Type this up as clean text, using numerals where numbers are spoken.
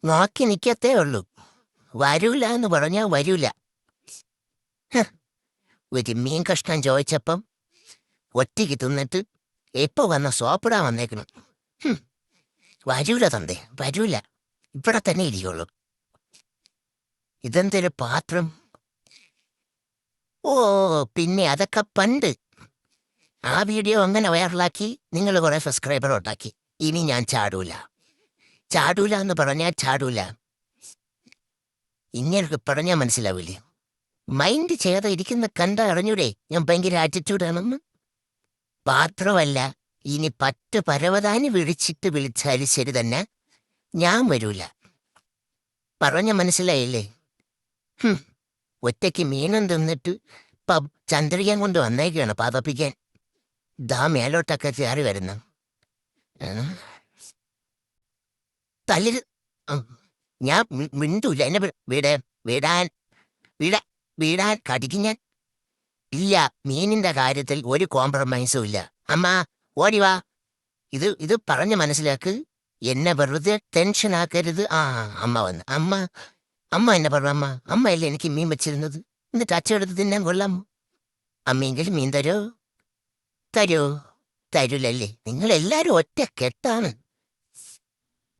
നോക്കി നിൽക്കത്തേ ഉള്ളൂ. വരൂല എന്ന് പറഞ്ഞാൽ വരൂല. ഒരു മീൻ കഷ്ണം ചോദിച്ചപ്പം ഒറ്റയ്ക്ക് തിന്നിട്ട് എപ്പോ വന്ന സോപ്പിടാൻ വന്നേക്കണം. വരൂല തന്തേ, വരൂല. ഇവിടെ തന്നെ ഇരിക്കുള്ളൂ. ഇതെന്തൊരു പാത്രം? ഓ, പിന്നെ അതൊക്കെ പണ്ട്. ആ വീഡിയോ അങ്ങനെ വൈറലാക്കി നിങ്ങൾ കുറെ സബ്സ്ക്രൈബർ ഉണ്ടാക്കി. ഇനി ഞാൻ ചാടൂല. ചാടൂല എന്ന് പറഞ്ഞാൽ ചാടൂല. ഇങ്ങനെ പറഞ്ഞാൽ മനസ്സിലാവില്ലേ? മൈൻഡ് ചെയ്ത ഇരിക്കുന്ന കണ്ട അറിഞ്ഞൂടെ ഞാൻ ഭയങ്കര ആറ്റിറ്റ്യൂഡാണെന്ന്? പാത്രമല്ല, ഇനി 10 പരവതാനി വിളിച്ചാലും ശരി തന്നെ ഞാൻ വരൂല. പറഞ്ഞ മനസ്സിലായില്ലേ? ഒറ്റയ്ക്ക് മീനം തിന്നിട്ട് ചന്ദ്രികൻ കൊണ്ട് വന്നേക്കാണ് പതപ്പിക്കാൻ. ദാ മേലോട്ടൊക്കെ കയറി വരുന്നു. തല്ലിൽ ഞാൻ മിണ്ടൂല. എന്നെ വിടാൻ വീടാൻ കടിക്കും ഞാൻ. ഇല്ല, മീനിന്റെ കാര്യത്തിൽ ഒരു കോംപ്രമൈസും ഇല്ല. അമ്മ ഓടിവാ. ഇത് പറഞ്ഞ് മനസ്സിലാക്ക്. എന്നെ വെറുതെ ടെൻഷൻ ആക്കരുത്. അമ്മ വന്ന്. അമ്മ എന്നെ പറഞ്ഞു. അമ്മയല്ലേ എനിക്ക് മീൻ വെച്ചിരുന്നത്. എന്നിട്ട് അച്ഛനെടുത്ത് തിന്നാൻ കൊള്ളാമോ? അമ്മയെങ്കിലും മീൻ തരൂ. തരൂലല്ലേ? നിങ്ങളെല്ലാരും ഒറ്റ കെട്ടാണ്.